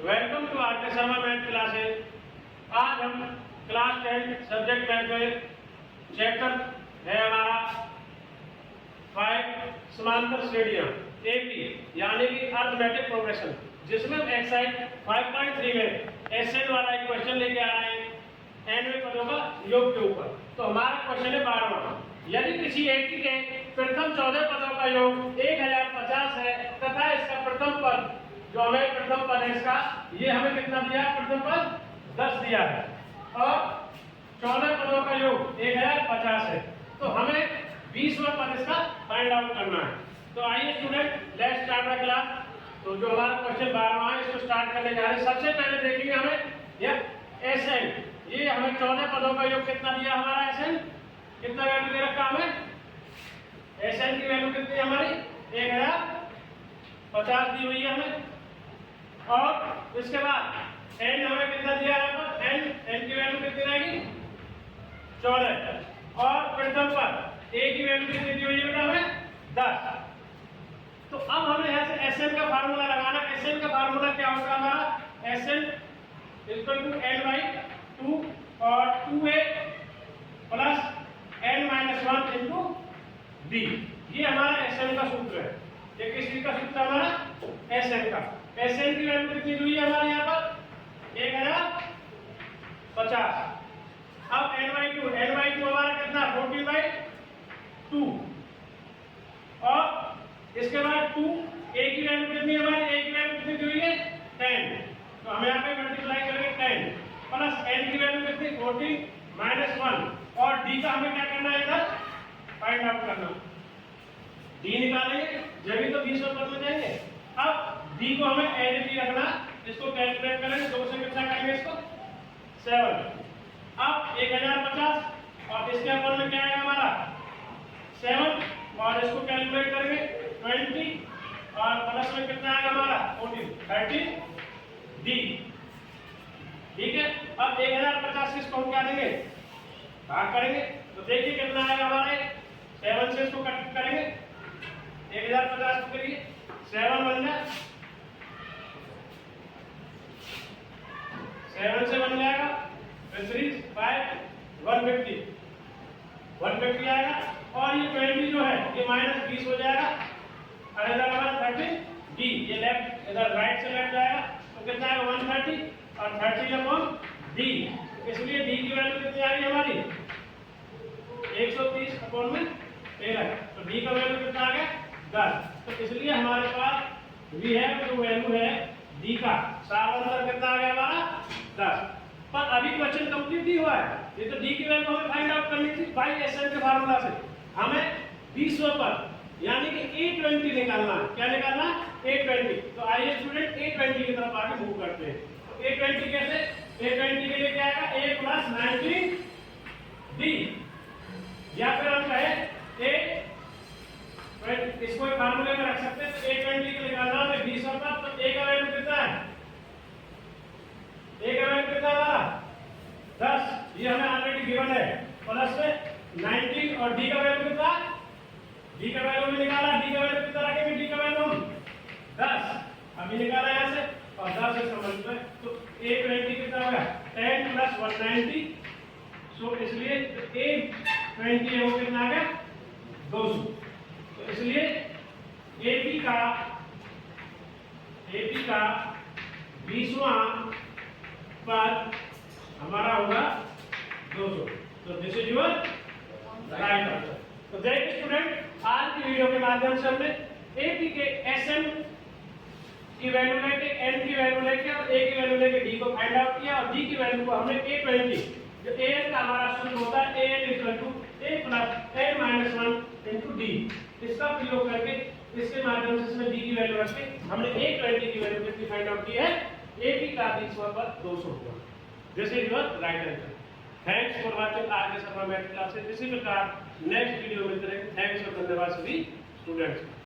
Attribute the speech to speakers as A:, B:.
A: Welcome to are K Sharma math classes. आज हम class 10 subject math में चैप्टर है हमारा 5 समांतर श्रेणियां एपी यानी कि अरिथमेटिक प्रोग्रेशन, जिसमें एक्सरसाइज 5.3 में एसएन वाला एक क्वेश्चन लेके आ रहे हैं एनवे पदों का योग के ऊपर। तो हमारा क्वेश्चन है 12वां। यदि किसी एपी के प्रथम 14 पदों का योग 1050 है तथा इसका प्रथम पद जो हमें प्रथम पद है इसका ये हमें कितना दिया है, प्रथम पद 10 दिया है और 14 पदों का योग 1050 है, तो हमें 20वां पद इसका फाइंड आउट करना है। तो आइए student let's start the class. तो जो हमारा क्वेश्चन 12वां है इसको स्टार्ट करने जा रहे हैं। सबसे पहले देखेंगे हमें यह एसएन, ये हमें 14 पदों का योग कितना दिया हमारा एसएन, कितना वैल्यू दे रखा हमें, एसएन की वैल्यू कितनी है हमारी 1050 दी हुई है हमें। और इसके बाद एन हमें कितना दिया है पर एन की वैल्यू कितनी रहेगी 14 और प्रथम पद ए की वैल्यू कितनी दी हुई है बेटा हमें 10। तो अब हमें यहाँ से एसएन का फार्मूला लगाना। एसएन का फार्मूला क्या होगा हमारा, SN equal to N by 2 और 2a plus n minus 1 into D. ये हमारा एसएन का सूत्र है। ये किस चीज का सूत्र है हमारा, एसएन का। एसएन की वैल्यू कितनी हुई है हमारे यहाँ पर 1050। अब n/2 हमारा कितना 40/2 और इसके बाद 2 a की वैल्यू कितनी है हमारी, a की वैल्यू कितनी हुई है 10, तो हम यहाँ पे मल्टीप्लाई करेंगे 10 प्लस n की वैल्यू कितनी 40 माइनस 1 और d का हमें क्या करना है इधर फाइंड आउट करना। d निकालेंगे जब तो 20 पद में जाएंगे। अब d को हमें एज डी रखना, इसको कैलकुलेट करेंगे 2 से कितना करेंगे इसको 7। अब 1050 और इसके ऊपर में क्या आएगा हमारा 7 और इसको कैलकुलेट करेंगे 20 और प्लस में कितना आएगा हमारा 14 30 डी। ठीक है, अब 1050 किसको हम क्या देंगे भाग करेंगे, तो देखिए कितना आएगा हमारे 7 से इसको कट करेंगे 1050 के लिए 7 बन जाए 7 से बन जाएगा 3 5 150 आएगा और ये 20 जो है ये माइनस 20 हो जाएगा और इधर हमारा 30 डी, ये लेफ्ट इधर राइट से लेफ्ट जाएगा तो कितना आएगा 130 और 30 अपॉन डी। इसलिए डी की वैल्यू कितनी आ गई हमारी 130 अपॉन में 13, तो डी का वैल्यू कितना आ गया 10। तो इसलिए हमारे पास वी है जो वैल्यू है डी का सारा आंसर कितना आ गया हमारा 10। पर अभी क्वेश्चन कंप्लीट नहीं हुआ है, ये तो डी की वैल्यू हमें फाइंड आउट करनी थी बाय एसएन के फार्मूला से। हमें 20वां पद यानी कि A20 निकालना है। क्या निकालना है A20। तो आइए स्टूडेंट A20 की तरफ आगे मूव करते हैं। तो A20 कैसे, A20 के लिए क्या आएगा a प्लस 19 डी, या फिर हम कहें इसको एक फार्मूले में रख सकते हैं। तो A20 के निकालना है 20वां पद, तो a का वैल्यू कितना है, a का वैल्यू कितना हमारा 10, ये हमें ऑलरेडी गिवन है, प्लस में 19 और d का वैल्यू कितना, d का वैल्यू भी निकाला, d का वैल्यू कितना रखेंगे, d का वैल्यू हम 10 अभी निकाला यहाँ से और 10 से समझ में, तो A20 कितना होगा 10 प्लस 190, सो इसलिए A20 है वो कितना आ गया 200। तो इसलिए AP का 20वां पद हमारा होगा 200। तो this is your right answer. तो देखिए स्टूडेंट आज की वीडियो के माध्यम से हमने AP के SN की वैल्यू लेके n की वैल्यू लेके और a की वैल्यू लेके d को फाइंड आउट किया और d की वैल्यू को हमने A20 जो an का हमारा सूत्र होता है an equal to a plus n minus 1 into D, इसका प्रयोग करके इसके माध्यम से इसमें d की वैल्यू रख के हमने A20 की वैल्यू कितनी फाइंड आउट की है, AP का 20वां पद 200 हुआ। This is your right answer. Thanks for watching R K Sharma math classes. इसी प्रकार नेक्स्ट वीडियो में मिलते रहेंगे। थैंक्स और धन्यवाद सभी स्टूडेंट्स।